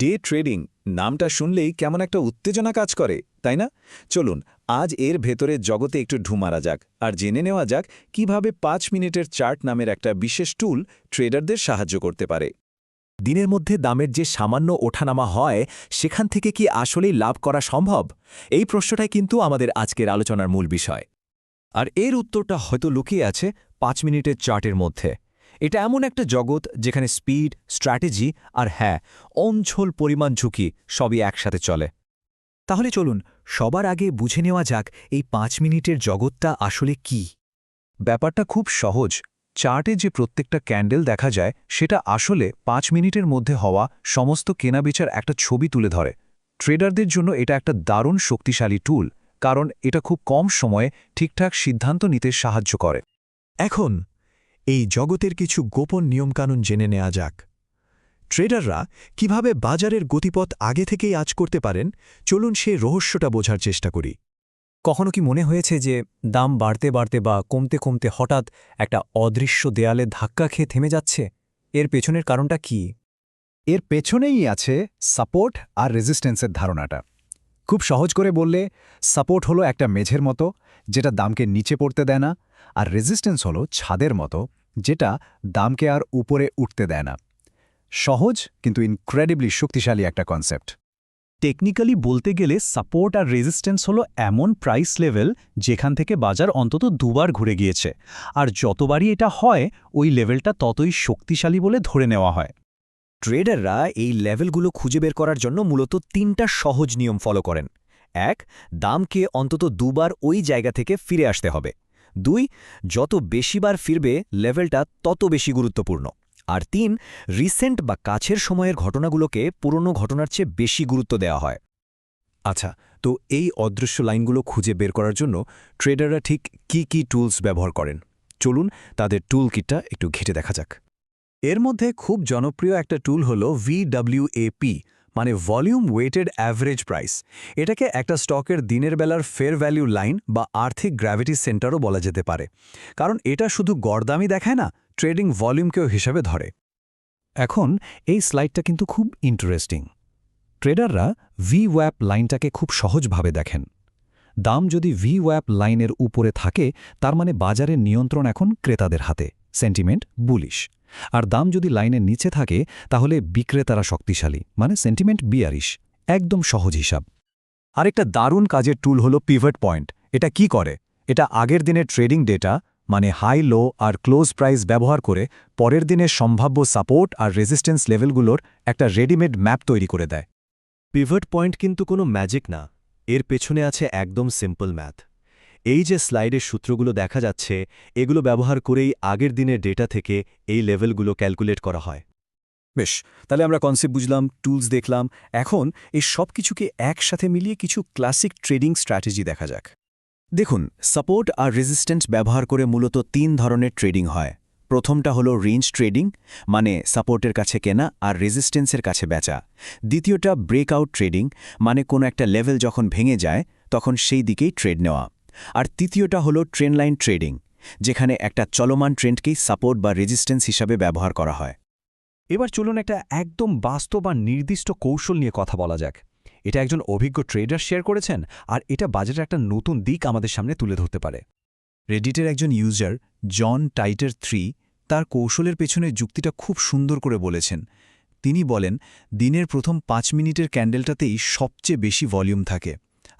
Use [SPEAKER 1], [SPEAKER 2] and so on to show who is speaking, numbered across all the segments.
[SPEAKER 1] Day trading নামটা শুনলেই কেমন একটা উত্তেজনা কাজ করে, তাই না? চলুন আজ এর ভেতরে জগতে একটু ঢু মারা যাক আর জেনে নেওয়া যাক কিভাবে 5 মিনিটের চার্ট নামের একটা বিশেষ টুল ট্রেডারদের সাহায্য করতে পারে।
[SPEAKER 2] দিনের মধ্যে দামের যে সামান্য ওঠানামা হয় সেখান থেকে কি আসলেই লাভ করা সম্ভব? এই প্রশ্নটাই কিন্তু আমাদের আজকের আলোচনার মূল বিষয়। আর এর উত্তরটা হয়তো লুকিয়ে আছে 5 মিনিটের চার্টের মধ্যে। এটা এমন একটা জগৎ যেখানে স্পিড, স্ট্র্যাটেজি আর হ্যাঁ, অঞ্চল পরিমাণ ঝুঁকি সবই একসাথে চলে। তাহলে চলুন সবার আগে বুঝে নেওয়া যাক এই 5 মিনিটের জগৎটা আসলে কি।
[SPEAKER 3] ব্যাপারটা খুব সহজ। চার্টে যে প্রত্যেকটা ক্যান্ডেল দেখা যায় সেটা আসলে 5 মিনিটের মধ্যে হওয়া সমস্ত কেনাবেচার একটা ছবি তুলে ধরে। ট্রেডারদের জন্য এটা একটা দারুণ শক্তিশালী টুল, কারণ এটা খুব কম সময়ে ঠিকঠাক সিদ্ধান্ত নিতে সাহায্য করে।
[SPEAKER 2] এখন এই জগতের কিছু গোপন নিয়মকানুন জেনে নেওয়া যাক। ট্রেডাররা কিভাবে বাজারের গতিপথ আগে থেকেই আঁচ করতে পারেন, চলুন সে রহস্যটা বোঝার চেষ্টা করি। কখনো কি মনে হয়েছে যে দাম বাড়তে বাড়তে বা কমতে কমতে হঠাৎ একটা অদৃশ্য দেয়ালে ধাক্কা খেয়ে থেমে যাচ্ছে? এর পেছনের কারণটা কি?
[SPEAKER 3] এর পেছনেই আছে সাপোর্ট আর রেজিস্ট্যান্সের ধারণাটা। খুব সহজ করে বললে, সাপোর্ট হলো একটা মেঝের মতো যেটা দামকে নিচে পড়তে দেয় না, আর রেজিস্ট্যান্স হলো ছাদের মতো যেটা দামকে আর উপরে উঠতে দেয় না। সহজ কিন্তু ইনক্রেডিবলি শক্তিশালী একটা কনসেপ্ট। টেকনিক্যালি বলতে গেলে সাপোর্ট আর রেজিস্ট্যান্স হলো এমন প্রাইস লেভেল যেখান থেকে বাজার অন্তত দুবার ঘুরে গিয়েছে, আর যতবারই এটা হয় ওই লেভেলটা ততই শক্তিশালী বলে ধরে নেওয়া হয়।
[SPEAKER 2] ট্রেডাররা এই লেভেলগুলো খুঁজে বের করার জন্য মূলত 3টা সহজ নিয়ম ফলো করেন। 1. দামকে অন্তত দুবার ওই জায়গা থেকে ফিরে আসতে হবে। 2. যত বেশিবার ফিরবে লেভেলটা তত বেশি গুরুত্বপূর্ণ। আর 3. রিসেন্ট বা কাছের সময়ের ঘটনাগুলোকে পুরনো ঘটনার চেয়ে বেশি গুরুত্ব দেওয়া হয়। আচ্ছা, তো এই অদৃশ্য লাইনগুলো খুঁজে বের করার জন্য ট্রেডাররা ঠিক কি টুলস ব্যবহার করেন? চলুন তাদের টুল কিটটা একটু ঘেঁটে দেখা যাক। এর মধ্যে খুব জনপ্রিয় একটা টুল হল VWAP, মানে ভলিউম ওয়েটেড অ্যাভারেজ প্রাইস। এটাকে একটা স্টকের দিনের বেলার ফেয়ার ভ্যালু লাইন বা আর্থিক গ্র্যাভিটি সেন্টারও বলা যেতে পারে, কারণ এটা শুধু গড়দামই দেখায় না, ট্রেডিং ভলিউমকেও হিসাবে ধরে। এখন এই স্লাইডটা কিন্তু খুব ইন্টারেস্টিং। ট্রেডাররা VWAP লাইনটাকে খুব সহজভাবে দেখেন। দাম যদি VWAP লাইনের উপরে থাকে, তার মানে বাজারের নিয়ন্ত্রণ এখন ক্রেতাদের হাতে, সেন্টিমেন্ট বুলিশ। আর দাম যদি লাইনের নিচে থাকে, তাহলে বিক্রেতারা শক্তিশালী, মানে সেন্টিমেন্ট বিয়ারিশ। একদম সহজ হিসাব। আরেকটা দারুণ কাজের টুল হলো পিভট পয়েন্ট। এটা কি করে? এটা আগের দিনের ট্রেডিং ডেটা, মানে হাই লো আর ক্লোজ প্রাইস ব্যবহার করে পরের দিনের সম্ভাব্য সাপোর্ট আর রেজিস্ট্যান্স লেভেলগুলোর একটা রেডিমেড ম্যাপ তৈরি করে দেয়।
[SPEAKER 4] পিভট পয়েন্ট কিন্তু কোনো ম্যাজিক না, এর পেছনে আছে একদম সিম্পল ম্যাথ। এই যে স্লাইডের সূত্রগুলো দেখা যাচ্ছে, এগুলো ব্যবহার করেই আগের দিনের ডেটা থেকে এই লেভেলগুলো ক্যালকুলেট করা হয়।
[SPEAKER 2] বেশ, তাহলে আমরা কনসেপ্ট বুঝলাম, টুলস দেখলাম। এখন এই সব কিছুকে একসাথে মিলিয়ে কিছু ক্লাসিক ট্রেডিং স্ট্র্যাটেজি দেখা যাক। দেখুন, সাপোর্ট আর রেজিস্ট্যান্স ব্যবহার করে মূলত 3 ধরনের ট্রেডিং হয়। প্রথমটা হলো রেঞ্জ ট্রেডিং, মানে সাপোর্টের কাছে কেনা আর রেজিস্ট্যান্সের কাছে বেচা। দ্বিতীয়টা ব্রেকআউট ট্রেডিং, মানে কোনো একটা লেভেল যখন ভেঙে যায় তখন সেই দিকেই ট্রেড নেওয়া। আর তৃতীয়টা হলো ট্রেন্ডলাইন ট্রেডিং, যেখানে একটা চলমান ট্রেন্ডকেই সাপোর্ট বা রেজিস্ট্যান্স হিসাবে ব্যবহার করা হয়।
[SPEAKER 3] এবার চলুন একটা একদম বাস্তব আর নির্দিষ্ট কৌশল নিয়ে কথা বলা যাক। এটা একজন অভিজ্ঞ ট্রেডার শেয়ার করেছেন, আর এটা বাজারের একটা নতুন দিক আমাদের সামনে তুলে ধরতে পারে। রেডিটের একজন ইউজার জন টাইটার 3 তার কৌশলের পেছনে যুক্তিটা খুব সুন্দর করে বলেছেন। তিনি বলেন, দিনের প্রথম 5 মিনিটের ক্যান্ডেলটাতেই সবচেয়ে বেশি ভলিউম থাকে,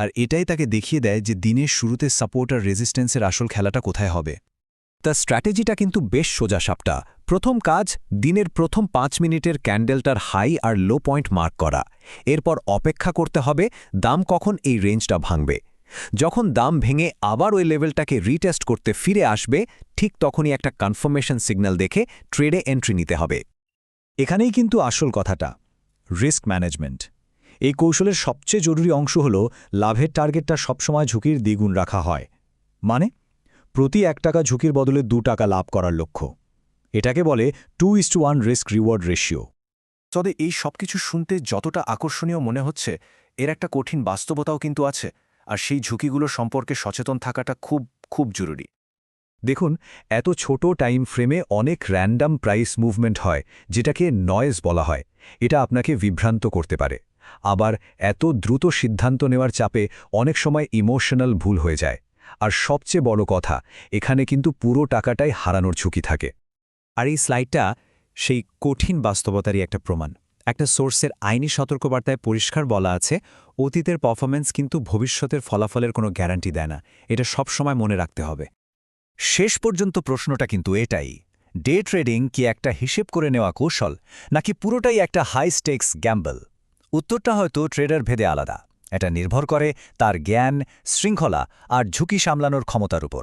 [SPEAKER 3] আর এটাই তাকে দেখিয়ে দেয় যে দিনের শুরুতে সাপোর্ট আর রেজিস্ট্যান্সের আসল খেলাটা কোথায় হবে।
[SPEAKER 2] তার স্ট্র্যাটেজিটা কিন্তু বেশ সোজাসাপটা। প্রথম কাজ, দিনের প্রথম 5 মিনিটের ক্যান্ডেলটার হাই আর লো পয়েন্ট মার্ক করা। এরপর অপেক্ষা করতে হবে দাম কখন এই রেঞ্জটা ভাঙবে। যখন দাম ভেঙে আবার ওই লেভেলটাকে রিটেস্ট করতে ফিরে আসবে, ঠিক তখনই একটা কনফার্মেশন সিগন্যাল দেখে ট্রেডে এন্ট্রি নিতে হবে।
[SPEAKER 3] এখানেই কিন্তু আসল কথাটা, রিস্ক ম্যানেজমেন্ট। এই কৌশলের সবচেয়ে জরুরি অংশ হল লাভের টার্গেটটা সবসময় ঝুঁকির দ্বিগুণ রাখা হয়। মানে প্রতি 1 টাকা ঝুঁকির বদলে 2 টাকা লাভ করার লক্ষ্য। এটাকে বলে 2:1 রিস্ক রিওয়ার্ড রেশিও।
[SPEAKER 5] তবে এই সবকিছু শুনতে যতটা আকর্ষণীয় মনে হচ্ছে, এর একটা কঠিন বাস্তবতাও কিন্তু আছে, আর সেই ঝুঁকিগুলো সম্পর্কে সচেতন থাকাটা খুব খুব জরুরি।
[SPEAKER 2] দেখুন, এত ছোট টাইম ফ্রেমে অনেক র্যান্ডম প্রাইস মুভমেন্ট হয়, যেটাকে নয়েজ বলা হয়। এটা আপনাকে বিভ্রান্ত করতে পারে। আবার এত দ্রুত সিদ্ধান্ত নেওয়ার চাপে অনেক সময় ইমোশনাল ভুল হয়ে যায়। আর সবচেয়ে বড় কথা, এখানে কিন্তু পুরো টাকাটাই হারানোর ঝুঁকি থাকে।
[SPEAKER 1] আর এই স্লাইডটা সেই কঠিন বাস্তবতারই একটা প্রমাণ। একটা সোর্সের আইনি সতর্কবার্তায় পরিষ্কার বলা আছে, অতীতের পারফরম্যান্স কিন্তু ভবিষ্যতের ফলাফলের কোনো গ্যারান্টি দেয় না। এটা সবসময় মনে রাখতে হবে।
[SPEAKER 2] শেষ পর্যন্ত প্রশ্নটা কিন্তু এটাই, ডে ট্রেডিং কি একটা হিসেব করে নেওয়া কৌশল, নাকি পুরোটাই একটা হাই স্টেকস গ্যাম্বল? উত্তরটা হয়তো ট্রেডার ভেদে আলাদা। এটা নির্ভর করে তার জ্ঞান, শৃঙ্খলা আর ঝুঁকি সামলানোর ক্ষমতার উপর।